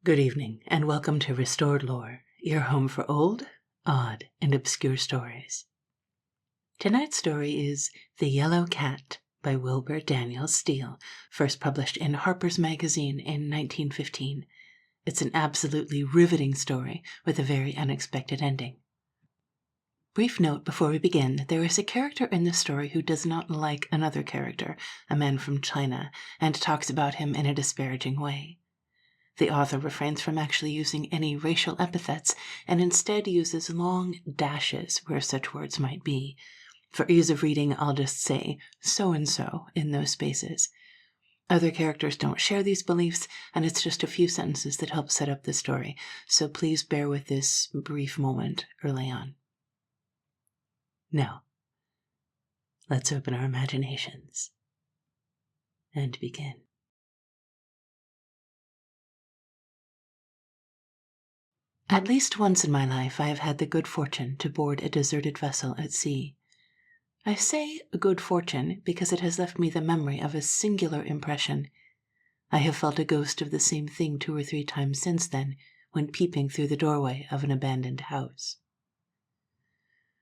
Good evening, and welcome to Restored Lore, your home for old, odd, and obscure stories. Tonight's story is The Yellow Cat by Wilbur Daniel Steele, first published in Harper's magazine in 1915. It's an absolutely riveting story with a very unexpected ending. Brief note before we begin that there is a character in the story who does not like another character, a man from China, and talks about him in a disparaging way. The author refrains from actually using any racial epithets and instead uses long dashes where such words might be. For ease of reading, I'll just say so-and-so in those spaces. Other characters don't share these beliefs, and it's just a few sentences that help set up the story, so please bear with this brief moment early on. Now, let's open our imaginations and begin. At least once in my life I have had the good fortune to board a deserted vessel at sea. I say good fortune because it has left me the memory of a singular impression. I have felt a ghost of the same thing 2 or 3 times since then, when peeping through the doorway of an abandoned house.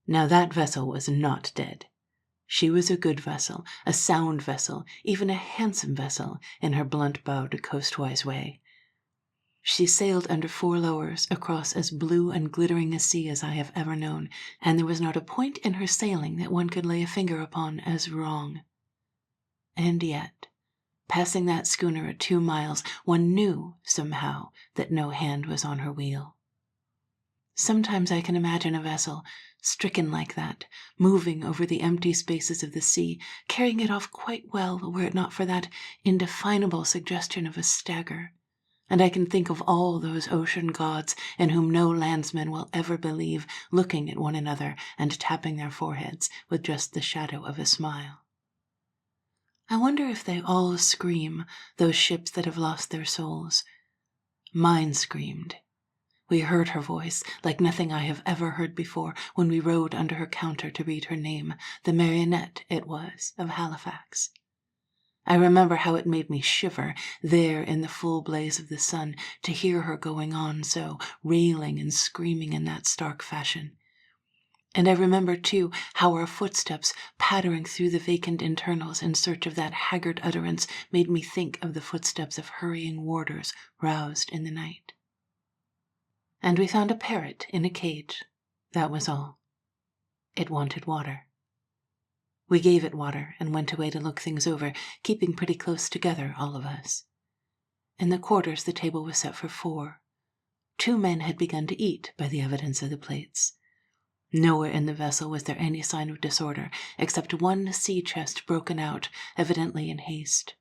Now that vessel was not dead. She was a good vessel, a sound vessel, even a handsome vessel, in her blunt-bowed coastwise way. She sailed under 4 lowers across as blue and glittering a sea as I have ever known, and there was not a point in her sailing that one could lay a finger upon as wrong. And yet, passing that schooner at 2 miles, one knew, somehow, that no hand was on her wheel. Sometimes I can imagine a vessel, stricken like that, moving over the empty spaces of the sea, carrying it off quite well were it not for that indefinable suggestion of a stagger. And I can think of all those ocean gods in whom no landsman will ever believe, looking at one another and tapping their foreheads with just the shadow of a smile. I wonder if they all scream, those ships that have lost their souls. Mine screamed. We heard her voice, like nothing I have ever heard before, when we rode under her counter to read her name, the Marionette it was, of Halifax. I remember how it made me shiver, there in the full blaze of the sun, to hear her going on so, railing and screaming in that stark fashion. And I remember, too, how our footsteps, pattering through the vacant internals in search of that haggard utterance, made me think of the footsteps of hurrying warders roused in the night. And we found a parrot in a cage. That was all. It wanted water. We gave it water and went away to look things over, keeping pretty close together, all of us. In the quarters the table was set for 4. 2 men had begun to eat, by the evidence of the plates. Nowhere in the vessel was there any sign of disorder, except one sea chest broken out, evidently in haste.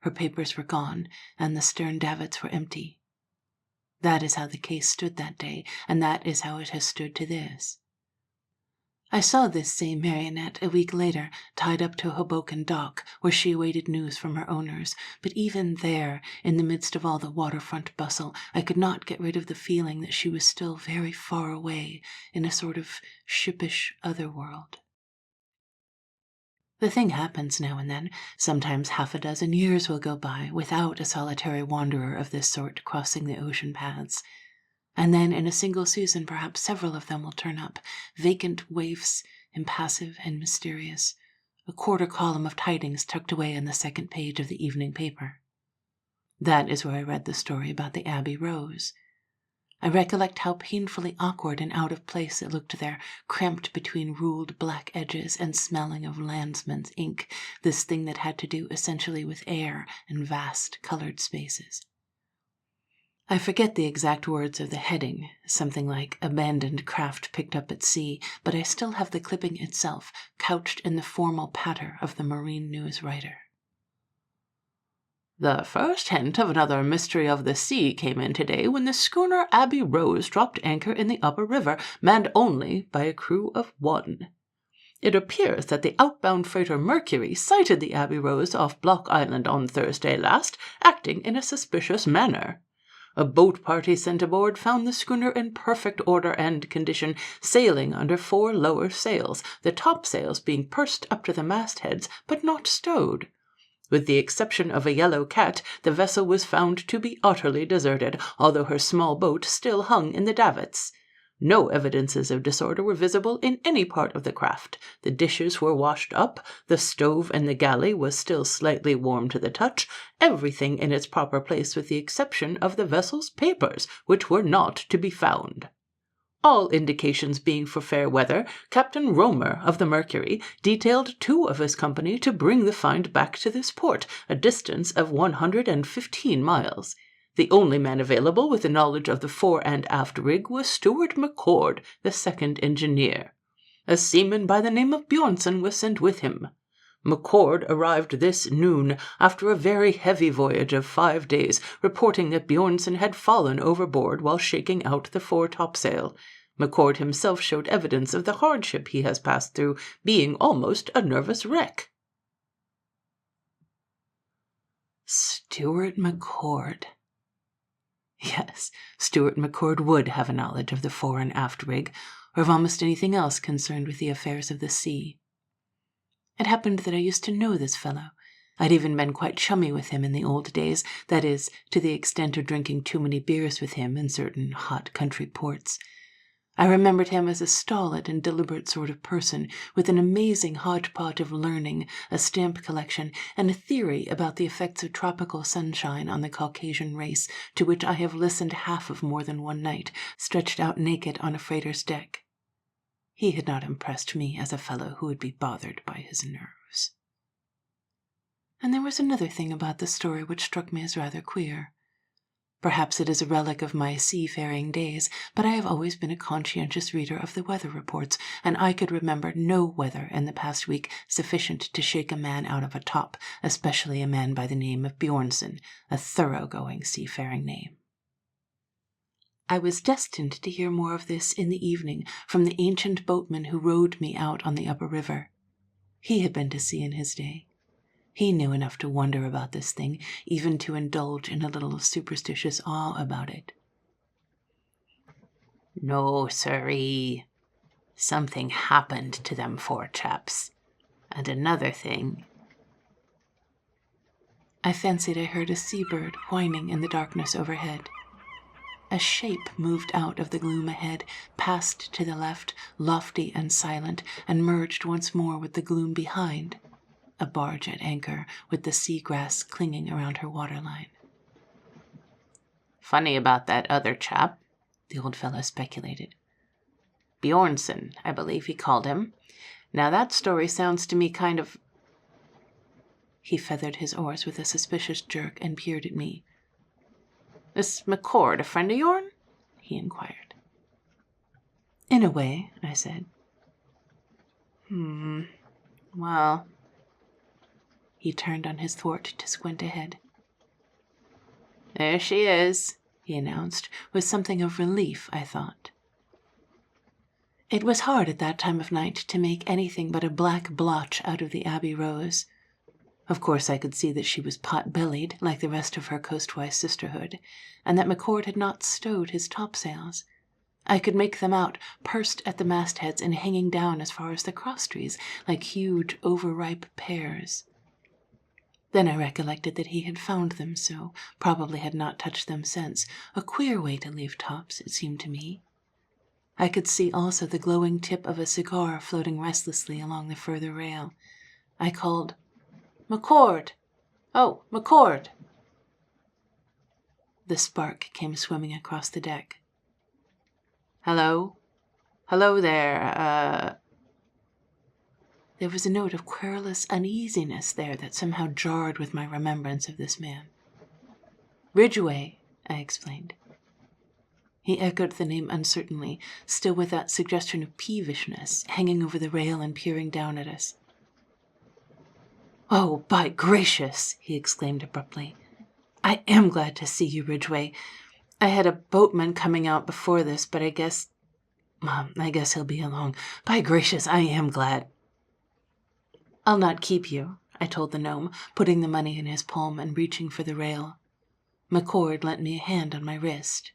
Her papers were gone, and the stern davits were empty. That is how the case stood that day, and that is how it has stood to this. I saw this same Marionette a week later, tied up to a Hoboken dock, where she awaited news from her owners, but even there, in the midst of all the waterfront bustle, I could not get rid of the feeling that she was still very far away, in a sort of shippish otherworld. The thing happens now and then. Sometimes 6 years will go by without a solitary wanderer of this sort crossing the ocean paths. And then in a single season perhaps several of them will turn up, vacant waifs, impassive and mysterious, a quarter column of tidings tucked away on the 2nd page of the evening paper. That is where I read the story about the Abbey Rose. I recollect how painfully awkward and out of place it looked there, cramped between ruled black edges and smelling of landsman's ink, this thing that had to do essentially with air and vast colored spaces. I forget the exact words of the heading, something like "Abandoned Craft Picked Up at Sea," but I still have the clipping itself, couched in the formal patter of the marine news writer. "The first hint of another mystery of the sea came in today when the schooner Abbey Rose dropped anchor in the upper river, manned only by a crew of 1. It appears that the outbound freighter Mercury sighted the Abbey Rose off Block Island on Thursday last, acting in a suspicious manner. A boat party sent aboard found the schooner in perfect order and condition, sailing under 4 lower sails, the topsails being pursed up to the mastheads, but not stowed. With the exception of a yellow cat, the vessel was found to be utterly deserted, although her small boat still hung in the davits. No evidences of disorder were visible in any part of the craft. The dishes were washed up, the stove in the galley was still slightly warm to the touch, everything in its proper place with the exception of the vessel's papers, which were not to be found. All indications being for fair weather, Captain Romer of the Mercury detailed 2 of his company to bring the find back to this port, a distance of 115 miles. The only man available with the knowledge of the fore and aft rig was Stewart McCord, the second engineer. A seaman by the name of Bjornson was sent with him. McCord arrived this noon, after a very heavy voyage of 5 days, reporting that Bjornson had fallen overboard while shaking out the fore topsail. McCord himself showed evidence of the hardship he has passed through, being almost a nervous wreck. Stewart McCord. Yes, Stewart McCord would have a knowledge of the fore and aft rig, or of almost anything else concerned with the affairs of the sea. It happened that I used to know this fellow. I'd even been quite chummy with him in the old days, that is, to the extent of drinking too many beers with him in certain hot country ports. I remembered him as a stolid and deliberate sort of person, with an amazing hodgepodge of learning, a stamp collection, and a theory about the effects of tropical sunshine on the Caucasian race, to which I have listened half of more than one night, stretched out naked on a freighter's deck. He had not impressed me as a fellow who would be bothered by his nerves. And there was another thing about the story which struck me as rather queer. Perhaps it is a relic of my seafaring days, but I have always been a conscientious reader of the weather reports, and I could remember no weather in the past week sufficient to shake a man out of a top, especially a man by the name of Bjornson, a thoroughgoing seafaring name. I was destined to hear more of this in the evening from the ancient boatman who rowed me out on the upper river. He had been to sea in his day. He knew enough to wonder about this thing, even to indulge in a little superstitious awe about it. No, sirree. Something happened to them 4 chaps. And another thing. I fancied I heard a seabird whining in the darkness overhead. A shape moved out of the gloom ahead, passed to the left, lofty and silent, and merged once more with the gloom behind. A barge at anchor, with the sea-grass clinging around her waterline. Funny about that other chap, the old fellow speculated. Bjornson, I believe he called him. Now that story sounds to me kind of... He feathered his oars with a suspicious jerk and peered at me. This McCord a friend of yourn? He inquired. In a way, I said. Well... He turned on his thwart to squint ahead. There she is, he announced, with something of relief, I thought. It was hard at that time of night to make anything but a black blotch out of the Abbey Rose. Of course I could see that she was pot-bellied, like the rest of her coastwise sisterhood, and that McCord had not stowed his topsails. I could make them out, pursed at the mastheads and hanging down as far as the crosstrees, like huge, overripe pears. Then I recollected that he had found them so, probably had not touched them since. A queer way to leave tops, it seemed to me. I could see also the glowing tip of a cigar floating restlessly along the further rail. I called, McCord! Oh, McCord! The spark came swimming across the deck. Hello? Hello there, There was a note of querulous uneasiness there that somehow jarred with my remembrance of this man. Ridgway, I explained. He echoed the name uncertainly, still with that suggestion of peevishness, hanging over the rail and peering down at us. Oh, by gracious, he exclaimed abruptly. I am glad to see you, Ridgway. I had a boatman coming out before this, but I guess he'll be along. By gracious, I am glad. I'll not keep you, I told the gnome, putting the money in his palm and reaching for the rail. McCord lent me a hand on my wrist.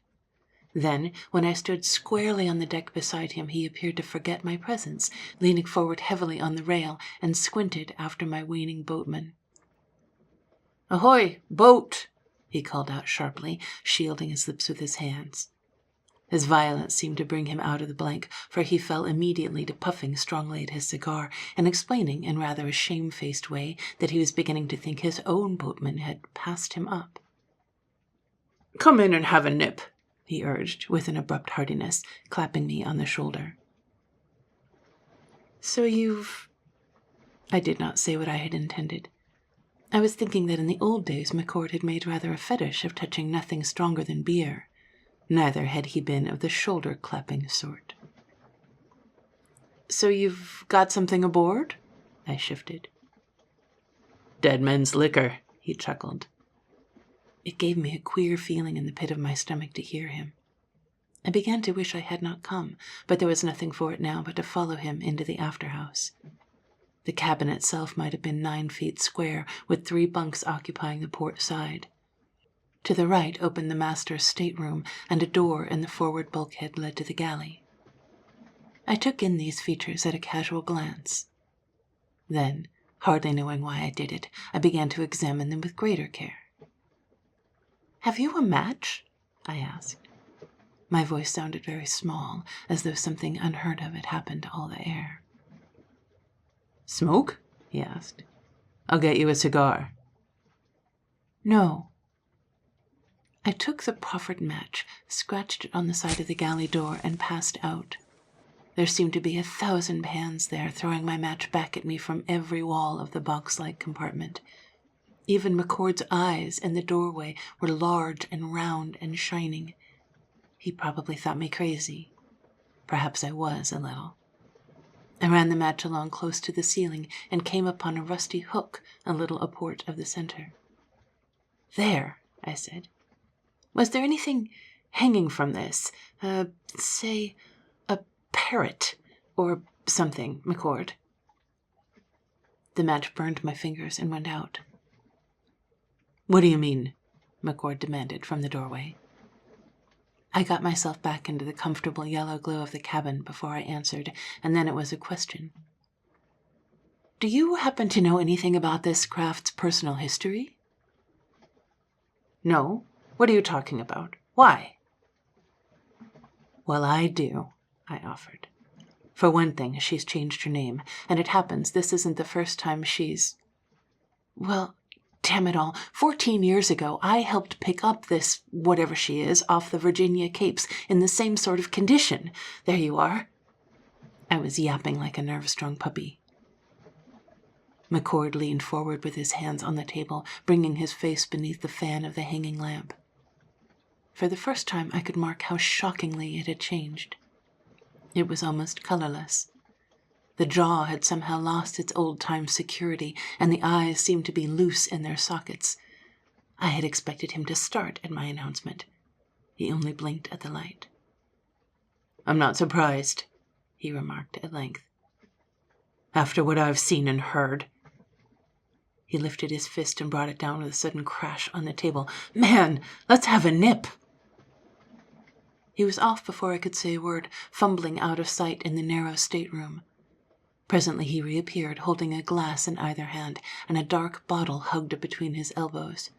Then, when I stood squarely on the deck beside him, he appeared to forget my presence, leaning forward heavily on the rail, and squinted after my waning boatman. "Ahoy, boat!" he called out sharply, shielding his lips with his hands. His violence seemed to bring him out of the blank, for he fell immediately to puffing strongly at his cigar and explaining in rather a shamefaced way that he was beginning to think his own boatman had passed him up. "Come in and have a nip," he urged with an abrupt heartiness, clapping me on the shoulder. "So you've—" I did not say what I had intended. I was thinking that in the old days McCord had made rather a fetish of touching nothing stronger than beer. Neither had he been of the shoulder-clapping sort. "So you've got something aboard?" I shifted. "Dead men's liquor," he chuckled. It gave me a queer feeling in the pit of my stomach to hear him. I began to wish I had not come, but there was nothing for it now but to follow him into the after-house. The cabin itself might have been 9 feet square, with 3 bunks occupying the port side. To the right opened the master's stateroom, and a door in the forward bulkhead led to the galley. I took in these features at a casual glance. Then, hardly knowing why I did it, I began to examine them with greater care. "Have you a match?" I asked. My voice sounded very small, as though something unheard of had happened to all the air. "Smoke?" he asked. "I'll get you a cigar." "No." I took the proffered match, scratched it on the side of the galley door, and passed out. There seemed to be 1,000 hands there, throwing my match back at me from every wall of the box-like compartment. Even McCord's eyes in the doorway were large and round and shining. He probably thought me crazy. Perhaps I was a little. I ran the match along close to the ceiling and came upon a rusty hook a little aport of the center. "There," I said. "Was there anything hanging from this? Say, a parrot or something, McCord?" The match burned my fingers and went out. "What do you mean?" McCord demanded from the doorway. I got myself back into the comfortable yellow glow of the cabin before I answered, and then it was a question. "Do you happen to know anything about this craft's personal history?" "No. What are you talking about? Why?" "Well, I do," I offered. "For one thing, she's changed her name, and it happens this isn't the first time she's... Well, damn it all, 14 years ago I helped pick up this whatever she is off the Virginia Capes in the same sort of condition. There you are." I was yapping like a nerve-strung puppy. McCord leaned forward with his hands on the table, bringing his face beneath the fan of the hanging lamp. For the first time I could mark how shockingly it had changed. It was almost colorless. The jaw had somehow lost its old-time security, and the eyes seemed to be loose in their sockets. I had expected him to start at my announcement. He only blinked at the light. "I'm not surprised," he remarked at length. "After what I've seen and heard." He lifted his fist and brought it down with a sudden crash on the table. "Man, let's have a nip." He was off before I could say a word, fumbling out of sight in the narrow stateroom. Presently he reappeared, holding a glass in either hand and a dark bottle hugged between his elbows.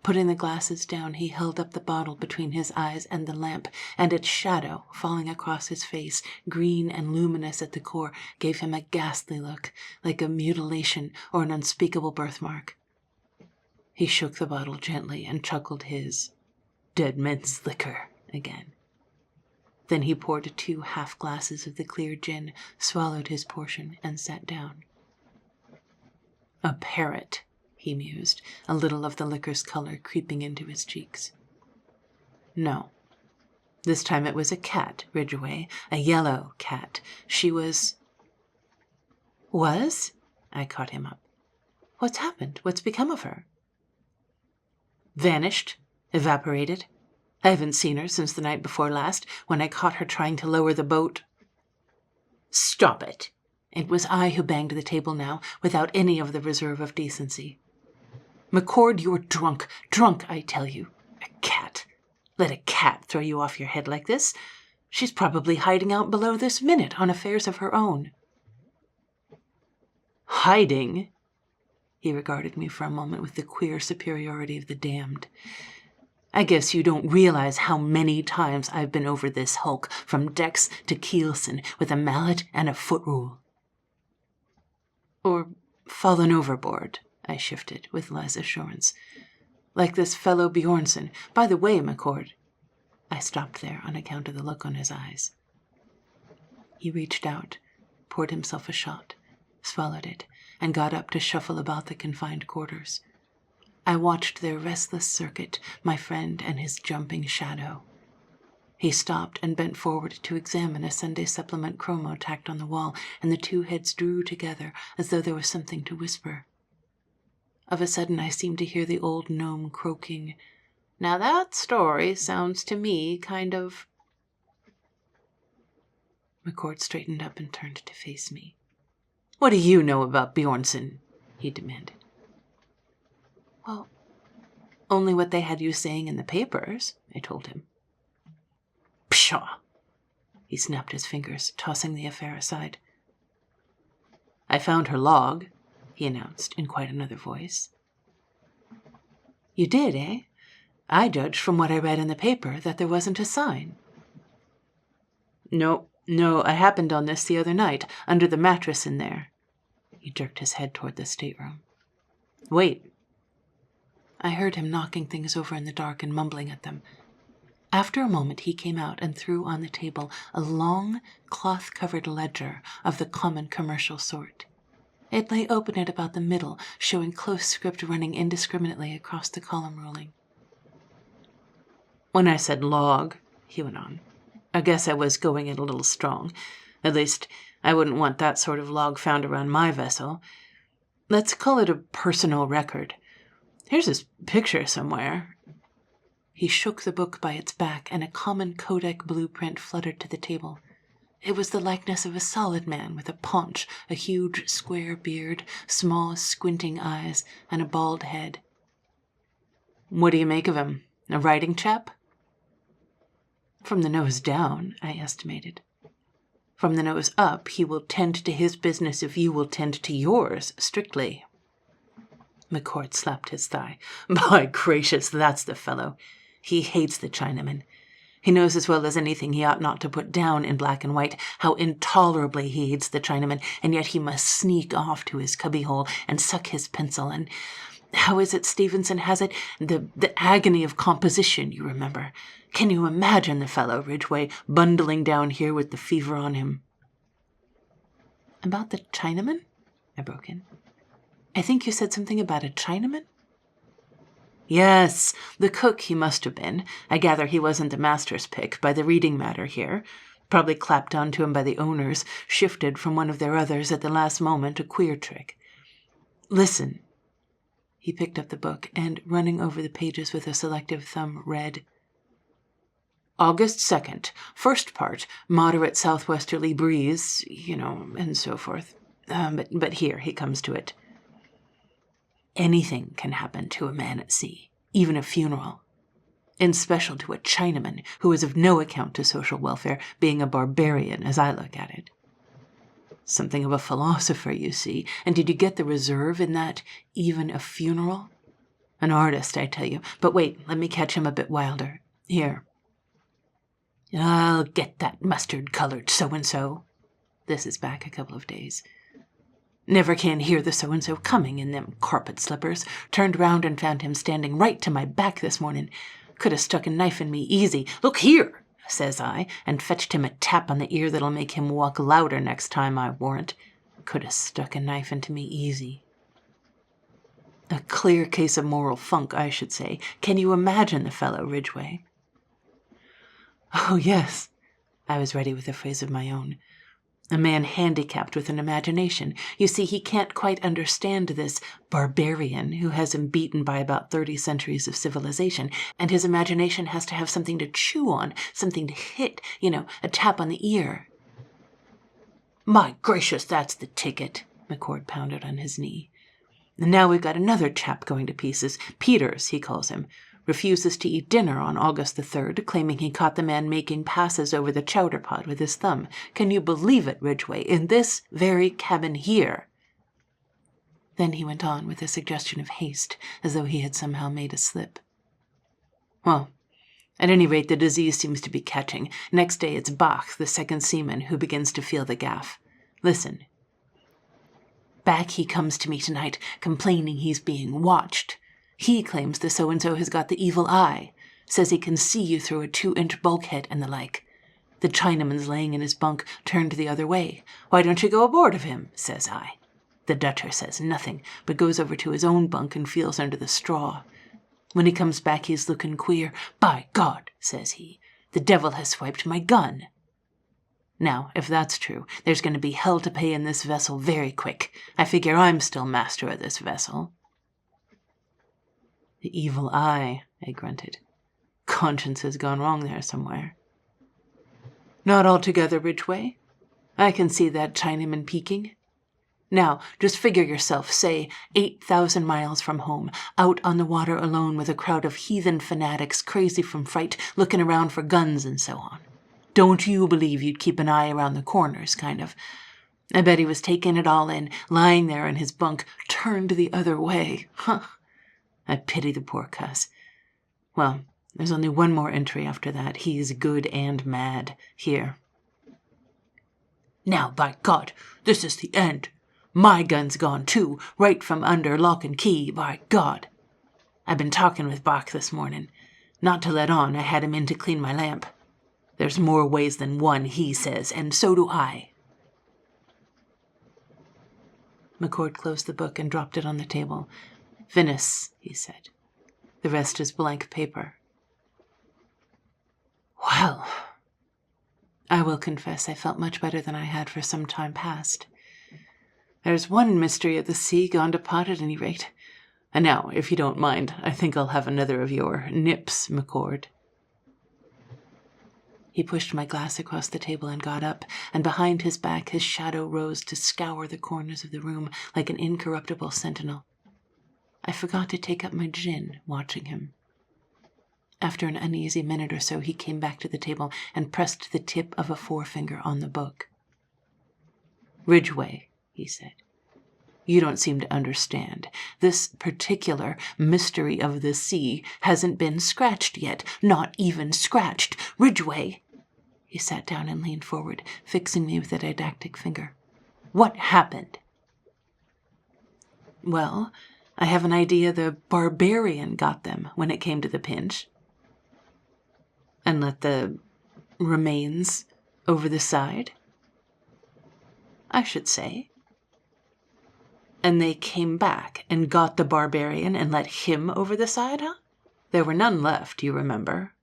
Putting the glasses down, he held up the bottle between his eyes and the lamp, and its shadow, falling across his face, green and luminous at the core, gave him a ghastly look, like a mutilation or an unspeakable birthmark. He shook the bottle gently and chuckled his "dead men's liquor" again. Then he poured 2 half-glasses of the clear gin, swallowed his portion, and sat down. "A parrot," he mused, a little of the liquor's color creeping into his cheeks. "No. This time it was a cat, Ridgeway, a yellow cat. She was—" "Was?" I caught him up. "What's happened? What's become of her?" "Vanished. Evaporated. I haven't seen her since the night before last, when I caught her trying to lower the boat." "Stop it." It was I who banged the table now, without any of the reserve of decency. "McCord, you're drunk. Drunk, I tell you. A cat. Let a cat throw you off your head like this. She's probably hiding out below this minute on affairs of her own." "Hiding?" He regarded me for a moment with the queer superiority of the damned. "I guess you don't realize how many times I've been over this hulk from decks to keelson with a mallet and a foot rule." "Or fallen overboard," I shifted with less assurance. "Like this fellow Bjornson. By the way, McCord—" I stopped there on account of the look on his eyes. He reached out, poured himself a shot, swallowed it, and got up to shuffle about the confined quarters. I watched their restless circuit, my friend and his jumping shadow. He stopped and bent forward to examine a Sunday supplement chromo tacked on the wall, and the two heads drew together as though there was something to whisper. Of a sudden I seemed to hear the old gnome croaking, "Now that story sounds to me kind of—" McCord straightened up and turned to face me. "What do you know about Bjornson?" he demanded. "Well, only what they had you saying in the papers," I told him. "Pshaw!" He snapped his fingers, tossing the affair aside. "I found her log," he announced in quite another voice. "You did, eh? I judged from what I read in the paper that there wasn't a sign." No, I happened on this the other night, under the mattress in there." He jerked his head toward the stateroom. "Wait." I heard him knocking things over in the dark and mumbling at them. After a moment he came out and threw on the table a long, cloth-covered ledger of the common commercial sort. It lay open at about the middle, showing close script running indiscriminately across the column ruling. "When I said log," he went on, "I guess I was going it a little strong. At least, I wouldn't want that sort of log found around my vessel. Let's call it a personal record. Here's his picture somewhere." He shook the book by its back, and a common Kodak blueprint fluttered to the table. It was the likeness of a solid man with a paunch, a huge square beard, small squinting eyes, and a bald head. "What do you make of him? A writing chap?" "From the nose down," I estimated. "From the nose up, he will tend to his business if you will tend to yours, strictly." McCord slapped his thigh. "By gracious, that's the fellow. He hates the Chinaman. He knows as well as anything he ought not to put down in black and white how intolerably he hates the Chinaman, and yet he must sneak off to his cubbyhole and suck his pencil, and how is it Stevenson has it? The agony of composition, you remember. Can you imagine the fellow, Ridgway, bundling down here with the fever on him?" "About the Chinaman?" I broke in. "I think you said something about a Chinaman?" "Yes, the cook he must have been. I gather he wasn't the master's pick, by the reading matter here. Probably clapped onto him by the owners, shifted from one of their others at the last moment, a queer trick. Listen." He picked up the book and, running over the pages with a selective thumb, read, "August 2nd, first part, moderate southwesterly breeze, and so forth. But here he comes to it. Anything can happen to a man at sea, even a funeral. In special to a Chinaman who is of no account to social welfare, being a barbarian as I look at it. Something of a philosopher, you see. And did you get the reserve in that, even a funeral? An artist, I tell you. But wait, let me catch him a bit wilder. Here. I'll get that mustard-colored so-and-so. This is back a couple of days. Never can hear the so-and-so coming in them carpet slippers. Turned round and found him standing right to my back this morning. Could have stuck a knife in me easy. Look here, says I, and fetched him a tap on the ear that'll make him walk louder next time, I warrant. Could have stuck a knife into me easy. A clear case of moral funk, I should say. Can you imagine the fellow, Ridgway? Oh, yes. I was ready with a phrase of my own. A man handicapped with an imagination. You see, he can't quite understand this barbarian who has him beaten by about 30 centuries of civilization, and his imagination has to have something to chew on, something to hit, a tap on the ear. My gracious, that's the ticket, McCord pounded on his knee. And now we've got another chap going to pieces. Peters, he calls him. Refuses to eat dinner on August the 3rd, claiming he caught the man making passes over the chowder pot with his thumb. Can you believe it, Ridgway? In this very cabin here. Then he went on with a suggestion of haste, as though he had somehow made a slip. Well, at any rate, the disease seems to be catching. Next day it's Bach, the second seaman, who begins to feel the gaff. Listen. Back he comes to me tonight, complaining he's being watched. He claims the so-and-so has got the evil eye, says he can see you through a 2-inch bulkhead and the like. The Chinaman's laying in his bunk, turned the other way. Why don't you go aboard of him, says I. The Dutcher says nothing, but goes over to his own bunk and feels under the straw. When he comes back, he's looking queer. By God, says he, the devil has swiped my gun. Now, if that's true, there's going to be hell to pay in this vessel very quick. I figure I'm still master of this vessel. The evil eye, I grunted. Conscience has gone wrong there somewhere. Not altogether, Ridgway. I can see that Chinaman peeking. Now, just figure yourself, say, 8,000 miles from home, out on the water alone with a crowd of heathen fanatics crazy from fright, looking around for guns and so on. Don't you believe you'd keep an eye around the corners, kind of? I bet he was taking it all in, lying there in his bunk, turned the other way. Huh. I pity the poor cuss. Well, there's only one more entry after that. He's good and mad. Here. Now, by God, this is the end. My gun's gone, too, right from under lock and key, by God. I've been talking with Bach this morning. Not to let on, I had him in to clean my lamp. There's more ways than one, he says, and so do I. McCord closed the book and dropped it on the table. Finis, he said. The rest is blank paper. Well, I will confess I felt much better than I had for some time past. There's one mystery of the sea gone to pot at any rate. And now, if you don't mind, I think I'll have another of your nips, McCord. He pushed my glass across the table and got up, and behind his back his shadow rose to scour the corners of the room like an incorruptible sentinel. I forgot to take up my gin, watching him. After an uneasy minute or so, he came back to the table and pressed the tip of a forefinger on the book. Ridgway, he said, you don't seem to understand. This particular mystery of the sea hasn't been scratched yet, not even scratched. Ridgway! He sat down and leaned forward, fixing me with a didactic finger. What happened? Well, I have an idea the barbarian got them when it came to the pinch. And let the remains over the side? I should say. And they came back and got the barbarian and let him over the side, huh? There were none left, you remember.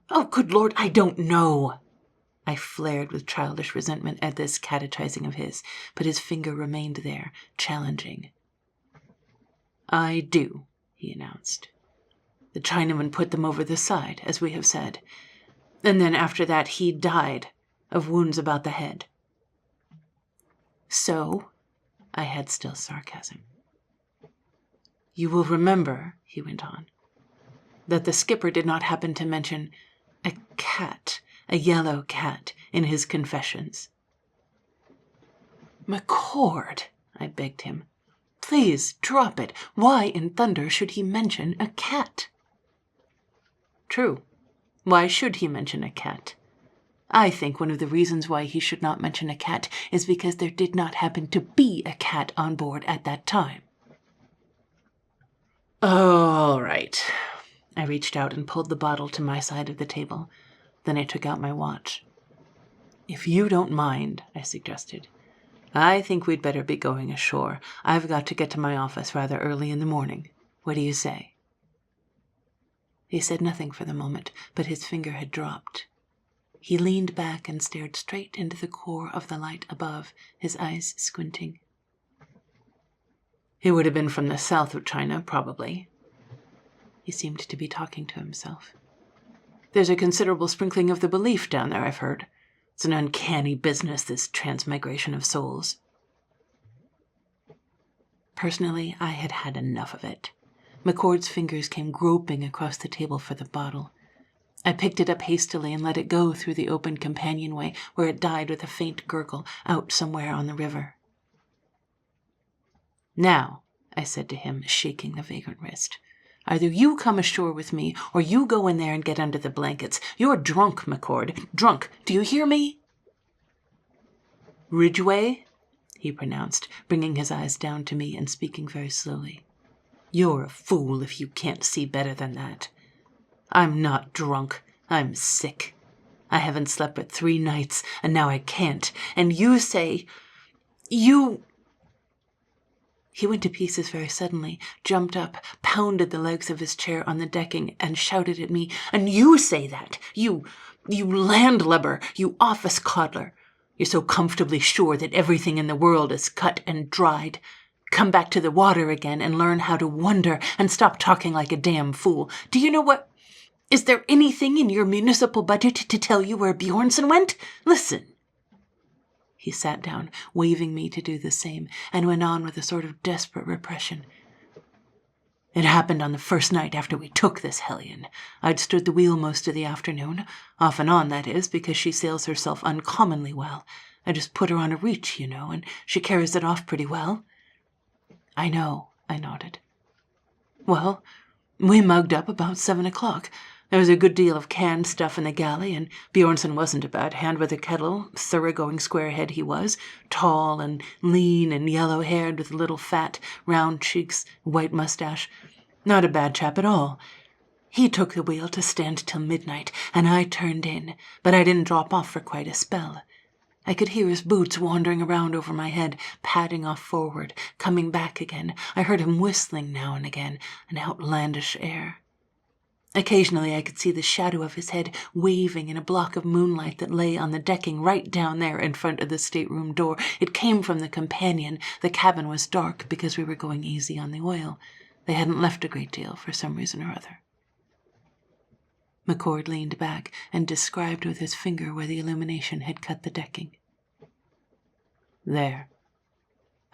Oh, good Lord, I don't know. I flared with childish resentment at this catechizing of his, but his finger remained there, challenging. I do, he announced. The Chinaman put them over the side, as we have said. And then after that he died of wounds about the head. So, I had still sarcasm. You will remember, he went on, that the skipper did not happen to mention a cat, a yellow cat, in his confessions. McCord, I begged him, please drop it. Why in thunder should he mention a cat? True. Why should he mention a cat? I think one of the reasons why he should not mention a cat is because there did not happen to be a cat on board at that time. All right. I reached out and pulled the bottle to my side of the table. Then I took out my watch. If you don't mind, I suggested, I think we'd better be going ashore. I've got to get to my office rather early in the morning. What do you say? He said nothing for the moment, but his finger had dropped. He leaned back and stared straight into the core of the light above, his eyes squinting. He would have been from the south of China, probably. He seemed to be talking to himself. There's a considerable sprinkling of the belief down there, I've heard. It's an uncanny business, this transmigration of souls. Personally, I had had enough of it. McCord's fingers came groping across the table for the bottle. I picked it up hastily and let it go through the open companionway, where it died with a faint gurgle out somewhere on the river. "Now," I said to him, shaking the vagrant wrist, "either you come ashore with me, or you go in there and get under the blankets. You're drunk, McCord. Drunk. Do you hear me?" "Ridgway," he pronounced, bringing his eyes down to me and speaking very slowly. "You're a fool if you can't see better than that. I'm not drunk. I'm sick. I haven't slept but 3 nights, and now I can't. And you say... You..." He went to pieces very suddenly, jumped up, pounded the legs of his chair on the decking, and shouted at me, "And you say that! You landlubber! You office coddler! You're so comfortably sure that everything in the world is cut and dried. Come back to the water again and learn how to wonder and stop talking like a damn fool. Do you know what? Is there anything in your municipal budget to tell you where Bjornson went? Listen." He sat down, waving me to do the same, and went on with a sort of desperate repression. "It happened on the first night after we took this hellion. I'd stood the wheel most of the afternoon, off and on, that is, because she sails herself uncommonly well. I just put her on a reach, you know, and she carries it off pretty well." "I know," I nodded. "Well, we mugged up about 7 o'clock. There was a good deal of canned stuff in the galley, and Bjornson wasn't a bad hand with a kettle, thoroughgoing squarehead he was, tall and lean and yellow-haired with little fat, round cheeks, white mustache. Not a bad chap at all. He took the wheel to stand till midnight, and I turned in, but I didn't drop off for quite a spell. I could hear his boots wandering around over my head, padding off forward, coming back again. I heard him whistling now and again, an outlandish air. Occasionally I could see the shadow of his head waving in a block of moonlight that lay on the decking right down there in front of the stateroom door. It came from the companion. The cabin was dark because we were going easy on the oil. They hadn't left a great deal for some reason or other." McCord leaned back and described with his finger where the illumination had cut the decking. "There.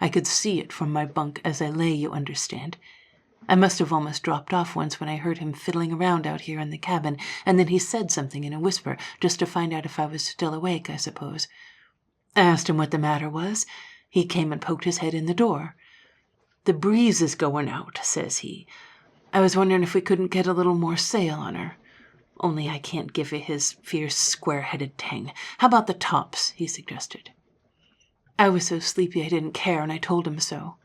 I could see it from my bunk as I lay, you understand. I must have almost dropped off once when I heard him fiddling around out here in the cabin, and then he said something in a whisper, just to find out if I was still awake, I suppose. I asked him what the matter was. He came and poked his head in the door. 'The breeze is going out,' says he. 'I was wondering if we couldn't get a little more sail on her. Only I can't give it his fierce square-headed tang. How about the tops?' he suggested. I was so sleepy I didn't care, and I told him so.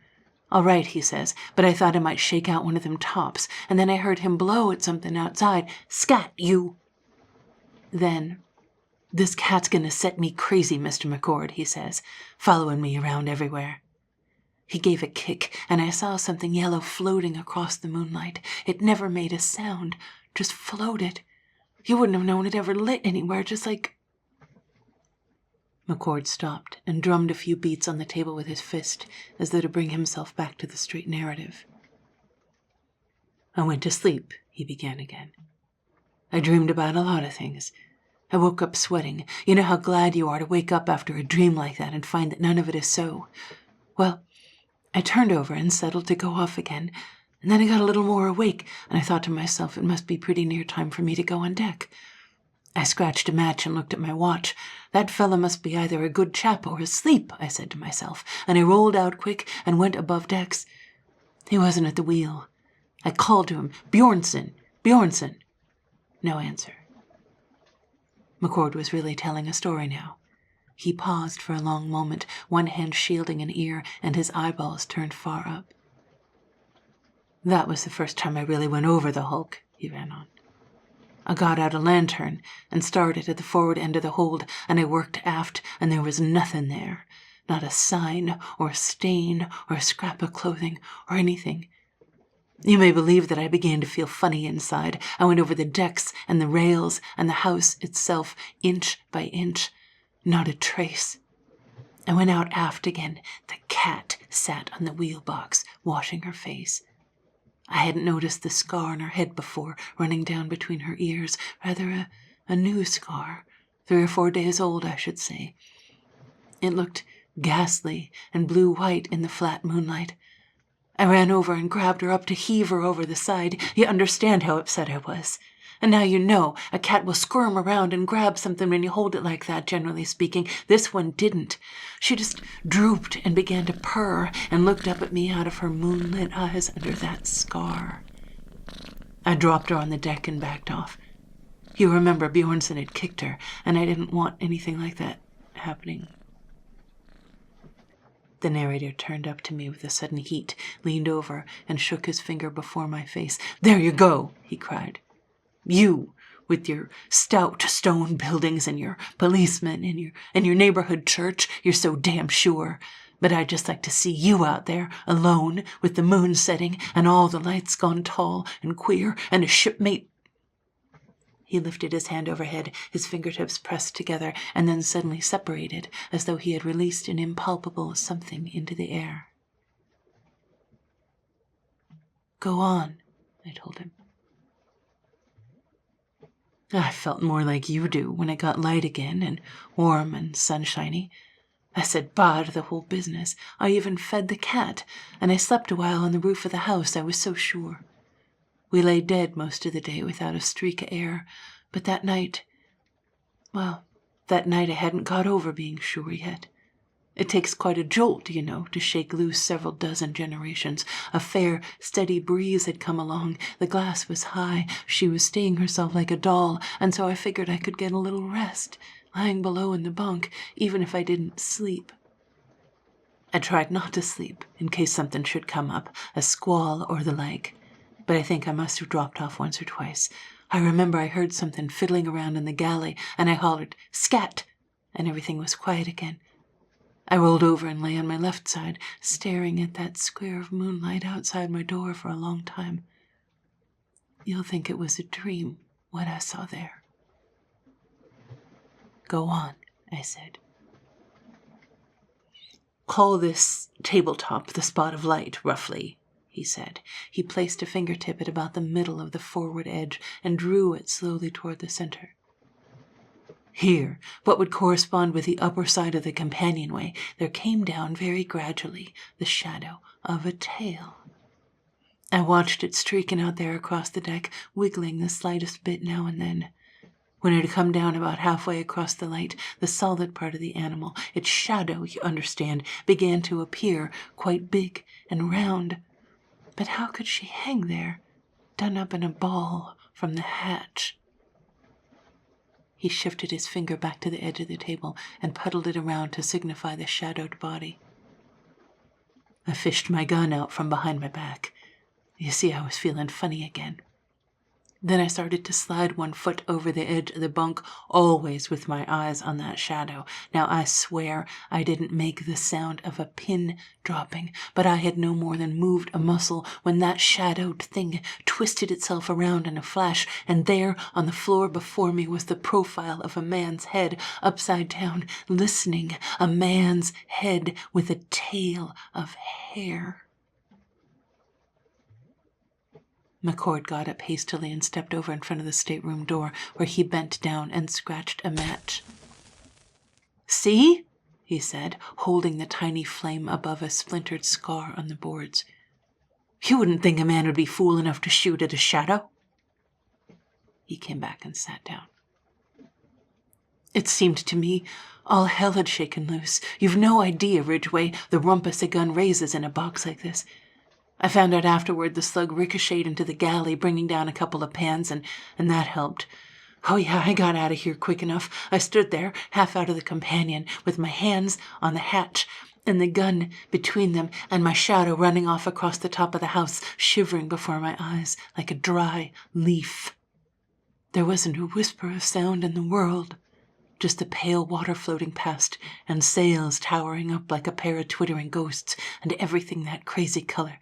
'All right,' he says, 'but I thought I might shake out one of them tops, and then I heard him blow at something outside. Scat, you!' Then, 'This cat's going to set me crazy, Mr. McCord,' he says, following me around everywhere. He gave a kick, and I saw something yellow floating across the moonlight. It never made a sound, just floated. You wouldn't have known it ever lit anywhere, just like..." McCord stopped and drummed a few beats on the table with his fist, as though to bring himself back to the straight narrative. "I went to sleep," he began again. "I dreamed about a lot of things. I woke up sweating. You know how glad you are to wake up after a dream like that and find that none of it is so. Well, I turned over and settled to go off again, and then I got a little more awake, and I thought to myself it must be pretty near time for me to go on deck. I scratched a match and looked at my watch. That fellow must be either a good chap or asleep, I said to myself, and I rolled out quick and went above decks. He wasn't at the wheel. I called to him, 'Bjornson, Bjornson.' No answer." McCord was really telling a story now. He paused for a long moment, one hand shielding an ear and his eyeballs turned far up. "That was the first time I really went over the hulk," he ran on. "I got out a lantern and started at the forward end of the hold, and I worked aft, and there was nothing there. Not a sign, or a stain, or a scrap of clothing, or anything. You may believe that I began to feel funny inside. I went over the decks and the rails and the house itself, inch by inch. Not a trace. I went out aft again. The cat sat on the wheel box, washing her face. I hadn't noticed the scar on her head before, running down between her ears, rather a new scar, 3 or 4 days old, I should say. It looked ghastly and blue-white in the flat moonlight. I ran over and grabbed her up to heave her over the side. You understand how upset I was. And now you know a cat will squirm around and grab something when you hold it like that, generally speaking. This one didn't. She just drooped and began to purr and looked up at me out of her moonlit eyes under that scar. I dropped her on the deck and backed off. You remember Bjornsson had kicked her, and I didn't want anything like that happening. The narrator turned up to me with a sudden heat, leaned over, and shook his finger before my face. "There you go," he cried. "You, with your stout stone buildings and your policemen and your neighborhood church, you're so damn sure. But I'd just like to see you out there, alone, with the moon setting and all the lights gone tall and queer and a shipmate." He lifted his hand overhead, his fingertips pressed together, and then suddenly separated, as though he had released an impalpable something into the air. "Go on," I told him. I felt more like you do when it got light again and warm and sunshiny. I said bye to the whole business. I even fed the cat, and I slept a while on the roof of the house, I was so sure. We lay dead most of the day without a streak of air, but that night I hadn't got over being sure yet. It takes quite a jolt, you know, to shake loose several dozen generations. A fair, steady breeze had come along. The glass was high. She was staying herself like a doll, and so I figured I could get a little rest, lying below in the bunk, even if I didn't sleep. I tried not to sleep, in case something should come up, a squall or the like, but I think I must have dropped off once or twice. I remember I heard something fiddling around in the galley, and I hollered, "Scat!" and everything was quiet again. I rolled over and lay on my left side, staring at that square of moonlight outside my door for a long time. You'll think it was a dream, what I saw there. "Go on," I said. "Call this tabletop the spot of light, roughly," he said. He placed a fingertip at about the middle of the forward edge and drew it slowly toward the center. Here, what would correspond with the upper side of the companionway, there came down very gradually the shadow of a tail. I watched it streaking out there across the deck, wiggling the slightest bit now and then. When it had come down about halfway across the light, the solid part of the animal, its shadow, you understand, began to appear, quite big and round. But how could she hang there, done up in a ball from the hatch? He shifted his finger back to the edge of the table and puddled it around to signify the shadowed body. I fished my gun out from behind my back. You see, I was feeling funny again. Then I started to slide one foot over the edge of the bunk, always with my eyes on that shadow. Now I swear I didn't make the sound of a pin dropping, but I had no more than moved a muscle when that shadowed thing twisted itself around in a flash, and there on the floor before me was the profile of a man's head, upside down, listening, a man's head with a tail of hair. McCord got up hastily and stepped over in front of the stateroom door, where he bent down and scratched a match. "See?" he said, holding the tiny flame above a splintered scar on the boards. "You wouldn't think a man would be fool enough to shoot at a shadow?" He came back and sat down. "It seemed to me all hell had shaken loose. You've no idea, Ridgway, the rumpus a gun raises in a box like this. I found out afterward the slug ricocheted into the galley, bringing down a couple of pans, and that helped. Oh yeah, I got out of here quick enough. I stood there, half out of the companion, with my hands on the hatch and the gun between them, and my shadow running off across the top of the house, shivering before my eyes like a dry leaf. There wasn't a whisper of sound in the world, just the pale water floating past, and sails towering up like a pair of twittering ghosts, and everything that crazy color.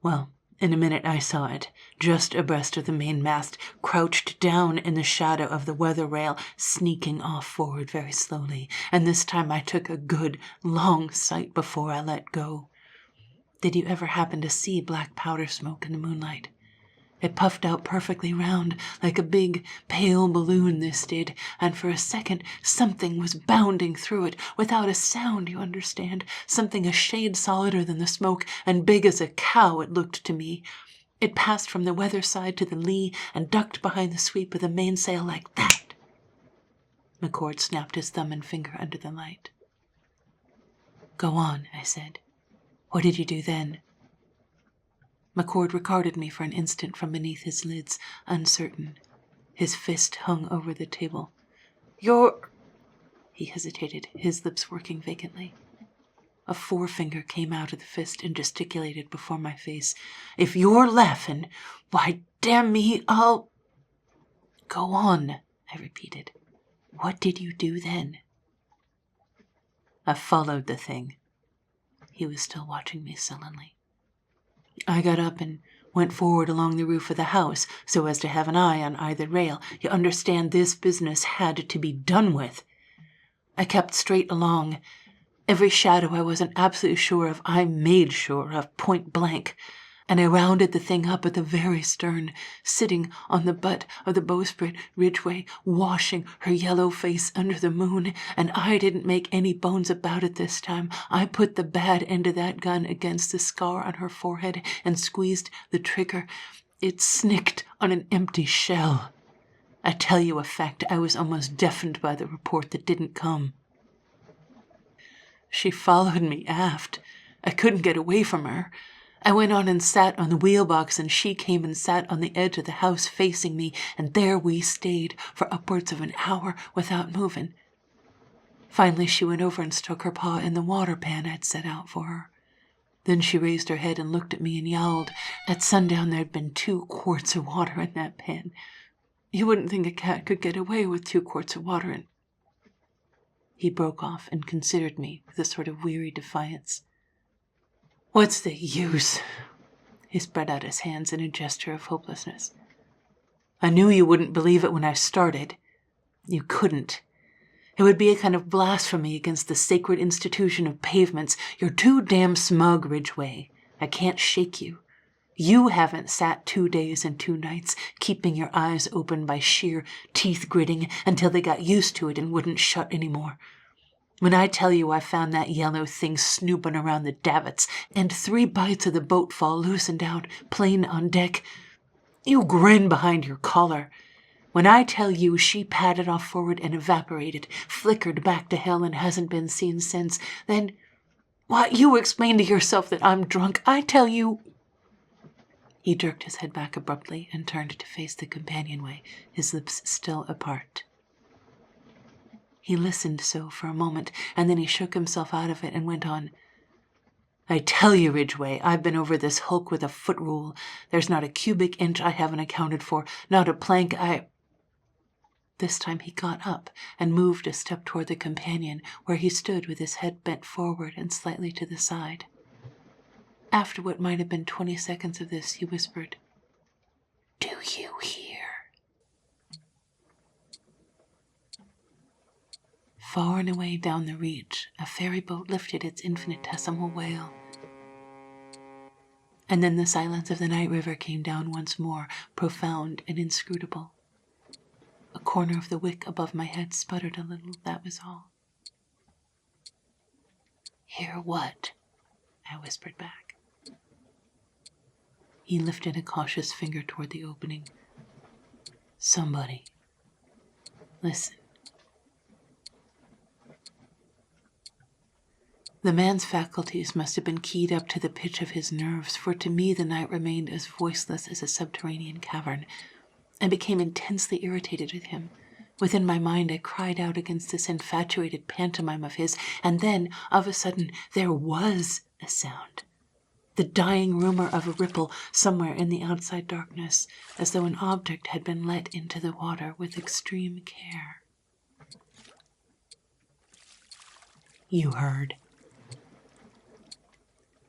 Well, in a minute I saw it, just abreast of the mainmast, crouched down in the shadow of the weather rail, sneaking off forward very slowly, and this time I took a good, long sight before I let go. Did you ever happen to see black powder smoke in the moonlight? It puffed out perfectly round, like a big, pale balloon, this did, and for a second something was bounding through it, without a sound, you understand, something a shade solider than the smoke, and big as a cow it looked to me. It passed from the weather side to the lee, and ducked behind the sweep of the mainsail like that. McCord snapped his thumb and finger under the light. "Go on," I said. "What did you do then?" McCord regarded me for an instant from beneath his lids, uncertain. His fist hung over the table. "You're—" He hesitated, his lips working vacantly. A forefinger came out of the fist and gesticulated before my face. "If you're laughing, why, damn me, I'll—" "Go on," I repeated. "What did you do then?" "I followed the thing." He was still watching me sullenly. "I got up and went forward along the roof of the house so as to have an eye on either rail. You understand, this business had to be done with. I kept straight along. Every shadow I wasn't absolutely sure of, I made sure of, point blank. And I rounded the thing up at the very stern, sitting on the butt of the bowsprit Ridgway, washing her yellow face under the moon. And I didn't make any bones about it this time. I put the bad end of that gun against the scar on her forehead and squeezed the trigger. It snicked on an empty shell. I tell you a fact, I was almost deafened by the report that didn't come. She followed me aft. I couldn't get away from her. I went on and sat on the wheelbox, and she came and sat on the edge of the house facing me, and there we stayed for upwards of an hour without moving. Finally she went over and stuck her paw in the water pan I'd set out for her. Then she raised her head and looked at me and yowled. At sundown there'd been 2 quarts of water in that pan. You wouldn't think a cat could get away with 2 quarts of water in... He broke off and considered me with a sort of weary defiance. "What's the use?" He spread out his hands in a gesture of hopelessness. "I knew you wouldn't believe it when I started. You couldn't. It would be a kind of blasphemy against the sacred institution of pavements. You're too damn smug, Ridgway. I can't shake you. You haven't sat 2 days and 2 nights, keeping your eyes open by sheer teeth-gritting until they got used to it and wouldn't shut anymore. When I tell you I found that yellow thing snooping around the davits, and 3 bites of the boat fall loosened out, plain on deck, you grin behind your collar. When I tell you she padded off forward and evaporated, flickered back to hell and hasn't been seen since, then, why, you explain to yourself that I'm drunk. I tell you... He jerked his head back abruptly and turned to face the companionway, his lips still apart. He listened so for a moment, and then he shook himself out of it and went on. "I tell you, Ridgway, I've been over this hulk with a foot rule. There's not a cubic inch I haven't accounted for, not a plank This time he got up and moved a step toward the companion, where he stood with his head bent forward and slightly to the side. After what might have been 20 seconds of this, he whispered, "Do you hear?" Far and away down the reach, a ferry boat lifted its infinitesimal wail. And then the silence of the night river came down once more, profound and inscrutable. A corner of the wick above my head sputtered a little, that was all. "Hear what?" I whispered back. He lifted a cautious finger toward the opening. "Somebody. Listen." The man's faculties must have been keyed up to the pitch of his nerves, for to me the night remained as voiceless as a subterranean cavern. I became intensely irritated with him. Within my mind I cried out against this infatuated pantomime of his, and then, of a sudden, there was a sound. The dying rumor of a ripple somewhere in the outside darkness, as though an object had been let into the water with extreme care. "You heard?"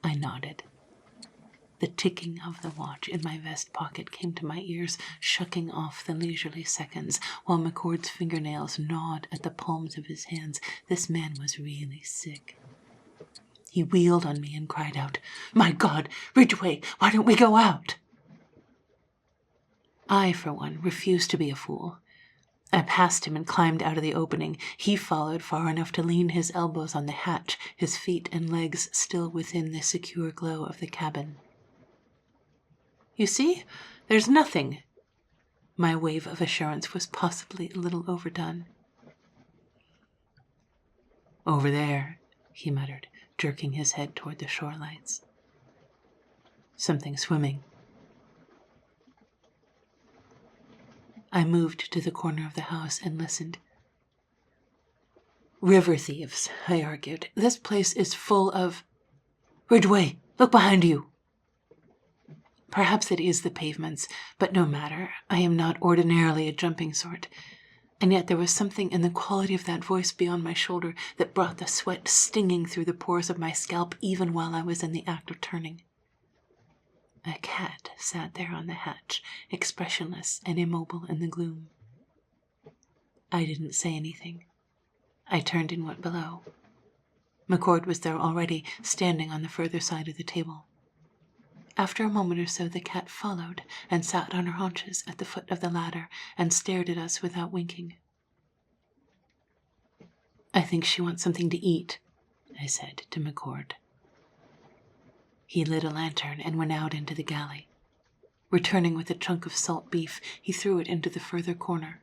I nodded. The ticking of the watch in my vest pocket came to my ears, shucking off the leisurely seconds, while McCord's fingernails gnawed at the palms of his hands. This man was really sick. He wheeled on me and cried out, "My God, Ridgway, why don't we go out?" I, for one, refused to be a fool. I passed him and climbed out of the opening. He followed far enough to lean his elbows on the hatch, his feet and legs still within the secure glow of the cabin. "You see, there's nothing." My wave of assurance was possibly a little overdone. "Over there," he muttered, jerking his head toward the shore lights. "Something swimming." I moved to the corner of the house and listened. "River thieves," I argued. "This place is full of—" "Ridgway, look behind you!" Perhaps it is the pavements, but no matter. I am not ordinarily a jumping sort. And yet there was something in the quality of that voice beyond my shoulder that brought the sweat stinging through the pores of my scalp even while I was in the act of turning. A cat sat there on the hatch, expressionless and immobile in the gloom. I didn't say anything. I turned and went below. McCord was there already, standing on the further side of the table. After a moment or so, the cat followed and sat on her haunches at the foot of the ladder and stared at us without winking. "I think she wants something to eat," I said to McCord. He lit a lantern and went out into the galley. Returning with a chunk of salt beef, he threw it into the further corner.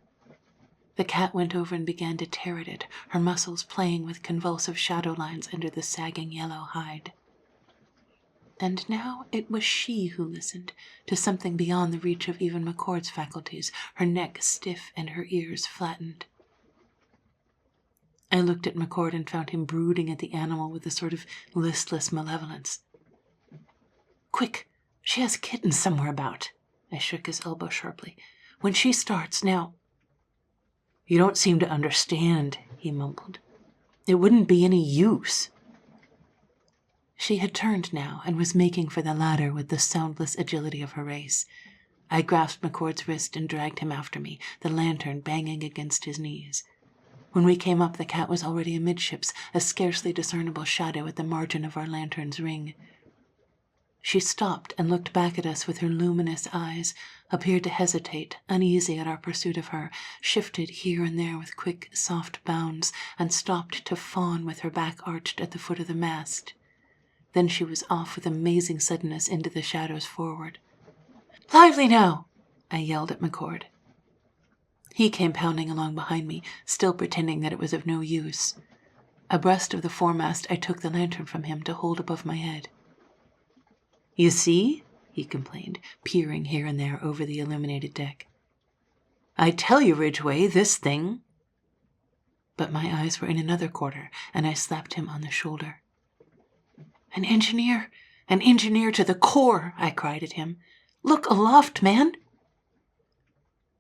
The cat went over and began to tear at it, her muscles playing with convulsive shadow lines under the sagging yellow hide. And now it was she who listened to something beyond the reach of even McCord's faculties, her neck stiff and her ears flattened. I looked at McCord and found him brooding at the animal with a sort of listless malevolence. "Quick, she has kittens somewhere about." I shook his elbow sharply. "When she starts, now—" "You don't seem to understand," he mumbled. "It wouldn't be any use." She had turned now and was making for the ladder with the soundless agility of her race. I grasped McCord's wrist and dragged him after me, the lantern banging against his knees. When we came up, the cat was already amidships, a scarcely discernible shadow at the margin of our lantern's ring. She stopped and looked back at us with her luminous eyes, appeared to hesitate, uneasy at our pursuit of her, shifted here and there with quick, soft bounds, and stopped to fawn with her back arched at the foot of the mast. Then she was off with amazing suddenness into the shadows forward. "Lively now!" I yelled at McCord. He came pounding along behind me, still pretending that it was of no use. Abreast of the foremast, I took the lantern from him to hold above my head. "You see?" he complained, peering here and there over the illuminated deck. "I tell you, Ridgway, this thing—" But my eyes were in another quarter, and I slapped him on the shoulder. An engineer to the core," I cried at him. "Look aloft, man!"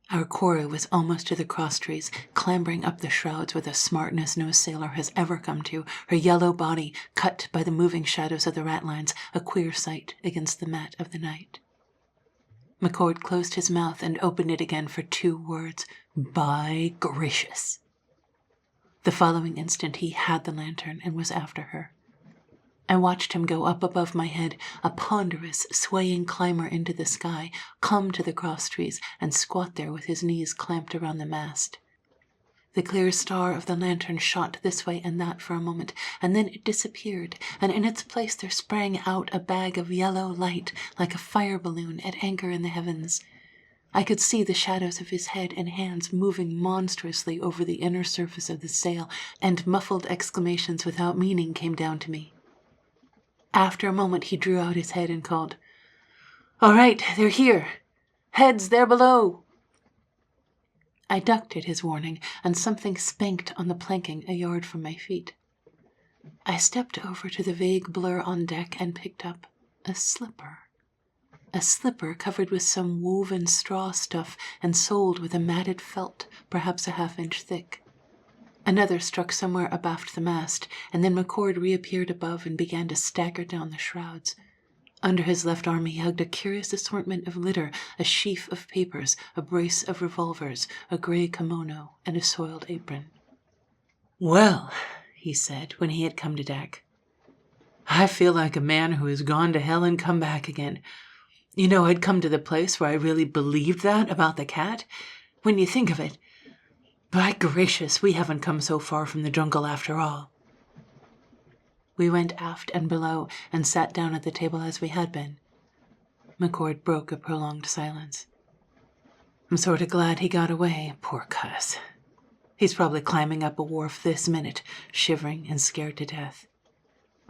Our quarry was almost to the crosstrees, clambering up the shrouds with a smartness no sailor has ever come to, her yellow body, cut by the moving shadows of the ratlines, a queer sight against the mat of the night. McCord closed his mouth and opened it again for 2 words: "By gracious!" The following instant he had the lantern and was after her. I watched him go up above my head, a ponderous, swaying climber into the sky, come to the crosstrees, and squat there with his knees clamped around the mast. The clear star of the lantern shot this way and that for a moment, and then it disappeared, and in its place there sprang out a bag of yellow light, like a fire balloon at anchor in the heavens. I could see the shadows of his head and hands moving monstrously over the inner surface of the sail, and muffled exclamations without meaning came down to me. After a moment he drew out his head and called, "All right, they're here. Heads there below." I ducked at his warning, and something spanked on the planking a yard from my feet. I stepped over to the vague blur on deck and picked up a slipper. A slipper covered with some woven straw stuff and soled with a matted felt, perhaps a half-inch thick. Another struck somewhere abaft the mast, and then McCord reappeared above and began to stagger down the shrouds. Under his left arm he hugged a curious assortment of litter, a sheaf of papers, a brace of revolvers, a gray kimono, and a soiled apron. "Well," he said when he had come to deck, "I feel like a man who has gone to hell and come back again. You know, I'd come to the place where I really believed that about the cat. When you think of it, by gracious, we haven't come so far from the jungle after all. We went aft and below and sat down at the table as we had been. McCord broke a prolonged silence. I'm sort of glad he got away, poor cuss. He's probably climbing up a wharf this minute, shivering and scared to death.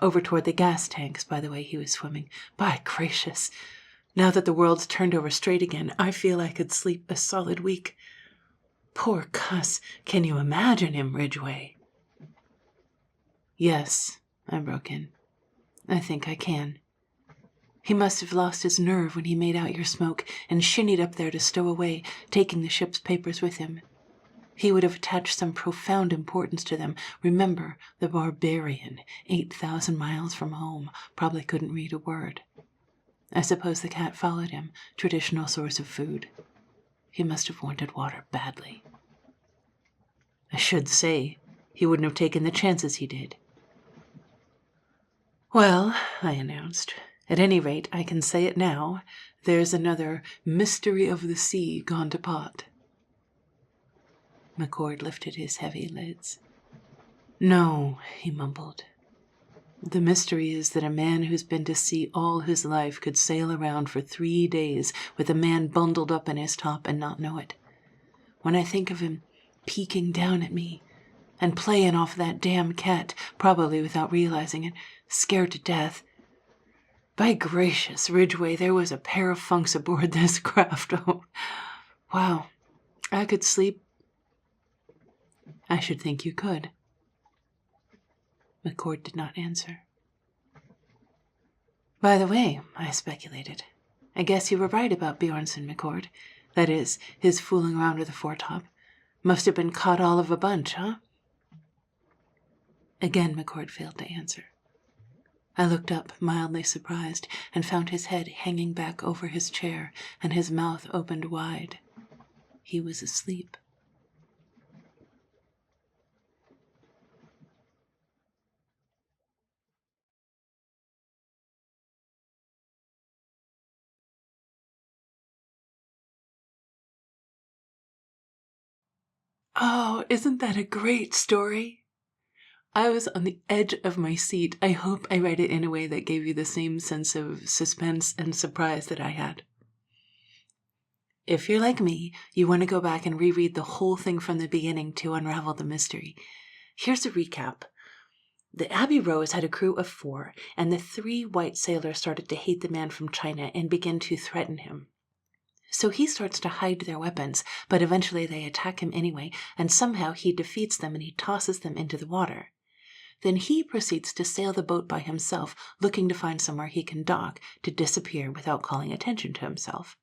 Over toward the gas tanks, by the way he was swimming. By gracious, now that the world's turned over straight again, I feel I could sleep a solid week. Poor cuss, can you imagine him, Ridgway? Yes, I broke in. I think I can. He must have lost his nerve when he made out your smoke and shinnied up there to stow away, taking the ship's papers with him. He would have attached some profound importance to them. Remember, the barbarian, 8,000 miles from home, probably couldn't read a word. I suppose the cat followed him, traditional source of food. He must have wanted water badly. I should say, he wouldn't have taken the chances he did. Well, I announced, at any rate, I can say it now. There's another mystery of the sea gone to pot. McCord lifted his heavy lids. No, he mumbled. The mystery is that a man who's been to sea all his life could sail around for 3 days with a man bundled up in his top and not know it. When I think of him peeking down at me and playing off that damn cat, probably without realizing it, scared to death. By gracious, Ridgway, there was a pair of funks aboard this craft. Oh, wow. I could sleep. I should think you could. McCord did not answer. By the way, I speculated, I guess you were right about Bjornson, McCord. That is, his fooling around with the foretop. Must have been caught all of a bunch, huh? Again, McCord failed to answer. I looked up, mildly surprised, and found his head hanging back over his chair and his mouth opened wide. He was asleep. Oh, isn't that a great story? I was on the edge of my seat. I hope I read it in a way that gave you the same sense of suspense and surprise that I had. If you're like me, you want to go back and reread the whole thing from the beginning to unravel the mystery. Here's a recap. The Abbey Rose had a crew of 4, and the 3 white sailors started to hate the man from China and begin to threaten him. So he starts to hide their weapons, but eventually they attack him anyway, and somehow he defeats them and he tosses them into the water. Then he proceeds to sail the boat by himself, looking to find somewhere he can dock, to disappear without calling attention to himself.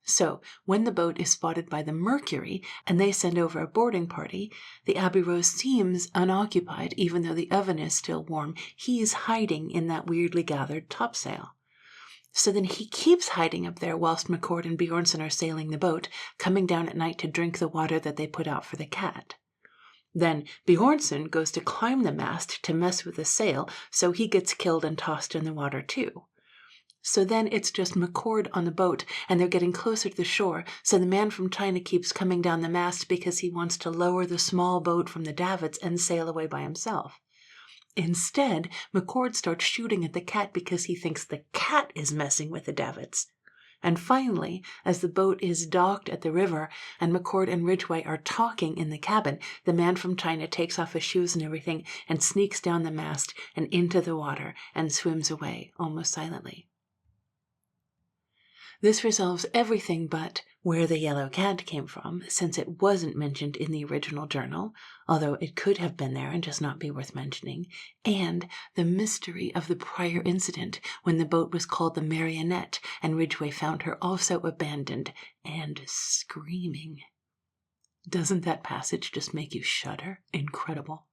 So, when the boat is spotted by the Mercury and they send over a boarding party, the Abbey Rose seems unoccupied even though the oven is still warm. He's hiding in that weirdly gathered topsail. So then he keeps hiding up there whilst McCord and Bjornson are sailing the boat, coming down at night to drink the water that they put out for the cat. Then Bjornson goes to climb the mast to mess with the sail, so he gets killed and tossed in the water too. So then it's just McCord on the boat, and they're getting closer to the shore, so the man from China keeps coming down the mast because he wants to lower the small boat from the davits and sail away by himself. Instead, McCord starts shooting at the cat because he thinks the cat is messing with the davits. And finally, as the boat is docked at the river and McCord and Ridgway are talking in the cabin, the man from China takes off his shoes and everything and sneaks down the mast and into the water and swims away, almost silently. This resolves everything but where the yellow cat came from, since it wasn't mentioned in the original journal, although it could have been there and just not be worth mentioning, and the mystery of the prior incident when the boat was called the Marionette and Ridgway found her also abandoned and screaming. Doesn't that passage just make you shudder? Incredible.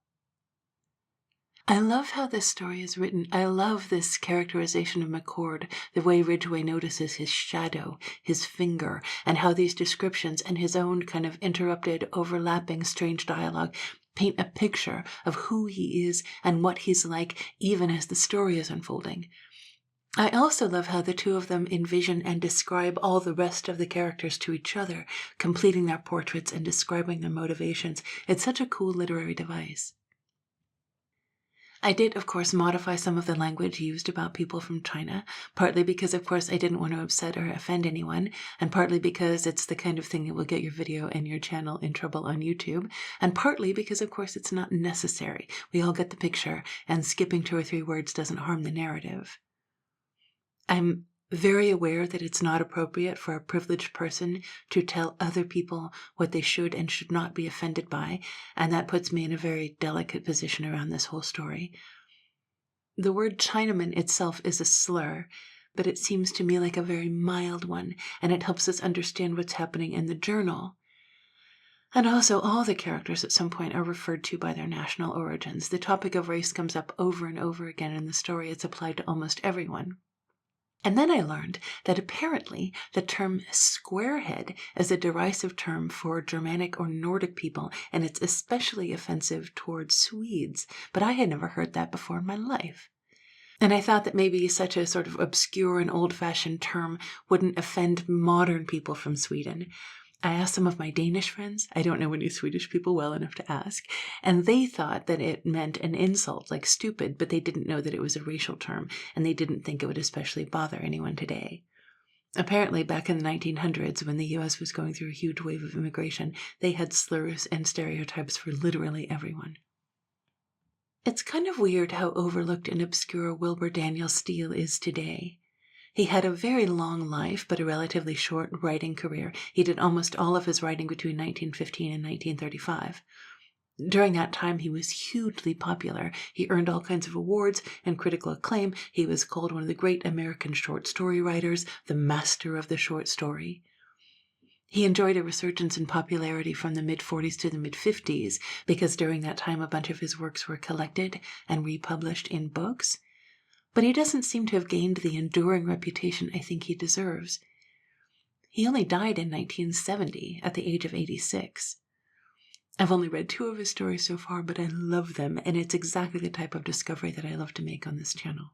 I love how this story is written. I love this characterization of McCord, the way Ridgway notices his shadow, his finger, and how these descriptions and his own kind of interrupted, overlapping, strange dialogue paint a picture of who he is and what he's like even as the story is unfolding. I also love how the two of them envision and describe all the rest of the characters to each other, completing their portraits and describing their motivations. It's such a cool literary device. I did, of course, modify some of the language used about people from China, partly because, of course, I didn't want to upset or offend anyone, and partly because it's the kind of thing that will get your video and your channel in trouble on YouTube, and partly because, of course, it's not necessary. We all get the picture, and skipping 2 or 3 words doesn't harm the narrative. I'm very aware that it's not appropriate for a privileged person to tell other people what they should and should not be offended by, and that puts me in a very delicate position around this whole story. The word Chinaman itself is a slur, but it seems to me like a very mild one, and it helps us understand what's happening in the journal. And also, all the characters at some point are referred to by their national origins. The topic of race comes up over and over again in the story. It's applied to almost everyone. And then I learned that apparently the term squarehead is a derisive term for Germanic or Nordic people, and it's especially offensive towards Swedes. But I had never heard that before in my life. And I thought that maybe such a sort of obscure and old-fashioned term wouldn't offend modern people from Sweden. I asked some of my Danish friends, I don't know any Swedish people well enough to ask, and they thought that it meant an insult, like stupid, but they didn't know that it was a racial term, and they didn't think it would especially bother anyone today. Apparently, back in the 1900s, when the US was going through a huge wave of immigration, they had slurs and stereotypes for literally everyone. It's kind of weird how overlooked and obscure Wilbur Daniel Steele is today. He had a very long life, but a relatively short writing career. He did almost all of his writing between 1915 and 1935. During that time, he was hugely popular. He earned all kinds of awards and critical acclaim. He was called one of the great American short story writers, the master of the short story. He enjoyed a resurgence in popularity from the mid-40s to the mid-50s because during that time a bunch of his works were collected and republished in books. But he doesn't seem to have gained the enduring reputation I think he deserves. He only died in 1970 at the age of 86. I've only read 2 of his stories so far, but I love them, and it's exactly the type of discovery that I love to make on this channel.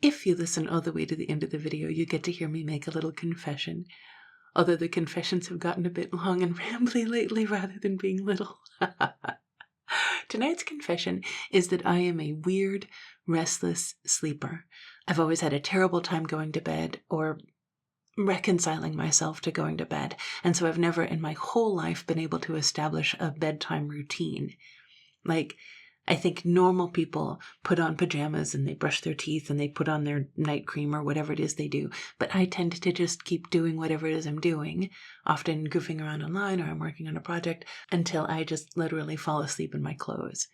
If you listen all the way to the end of the video, you get to hear me make a little confession. Although the confessions have gotten a bit long and rambly lately rather than being little. Tonight's confession is that I am a weird, restless sleeper. I've always had a terrible time going to bed or reconciling myself to going to bed, and so I've never in my whole life been able to establish a bedtime routine. Like, I think normal people put on pajamas and they brush their teeth and they put on their night cream or whatever it is they do. But I tend to just keep doing whatever it is I'm doing, often goofing around online or I'm working on a project until I just literally fall asleep in my clothes.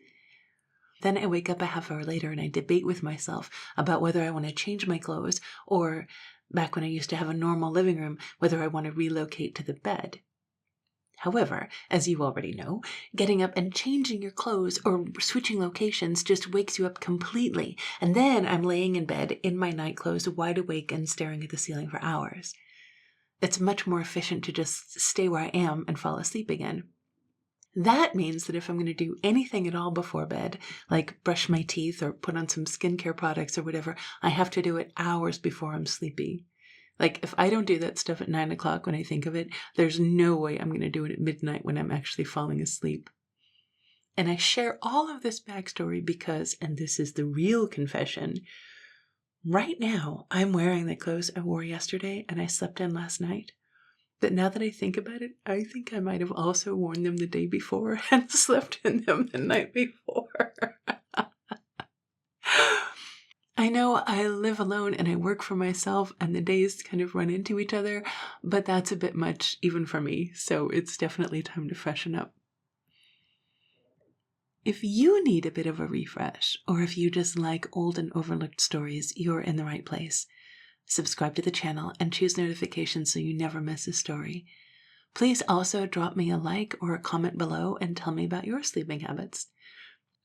Then I wake up a half hour later and I debate with myself about whether I want to change my clothes or, back when I used to have a normal living room, whether I want to relocate to the bed. However, as you already know, getting up and changing your clothes or switching locations just wakes you up completely, and then I'm laying in bed in my night clothes, wide awake and staring at the ceiling for hours. It's much more efficient to just stay where I am and fall asleep again. That means that if I'm going to do anything at all before bed, like brush my teeth or put on some skincare products or whatever, I have to do it hours before I'm sleepy. Like, if I don't do that stuff at 9 o'clock when I think of it, there's no way I'm going to do it at midnight when I'm actually falling asleep. And I share all of this backstory because, and this is the real confession, right now I'm wearing the clothes I wore yesterday and I slept in last night. But now that I think about it, I think I might have also worn them the day before and slept in them the night before. I know I live alone and I work for myself and the days kind of run into each other, but that's a bit much even for me, so it's definitely time to freshen up. If you need a bit of a refresh, or if you just like old and overlooked stories, you're in the right place. Subscribe to the channel and choose notifications so you never miss a story. Please also drop me a like or a comment below and tell me about your sleeping habits.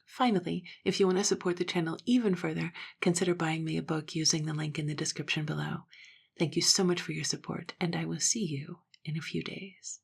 Finally, if you want to support the channel even further, consider buying me a book using the link in the description below. Thank you so much for your support, and I will see you in a few days.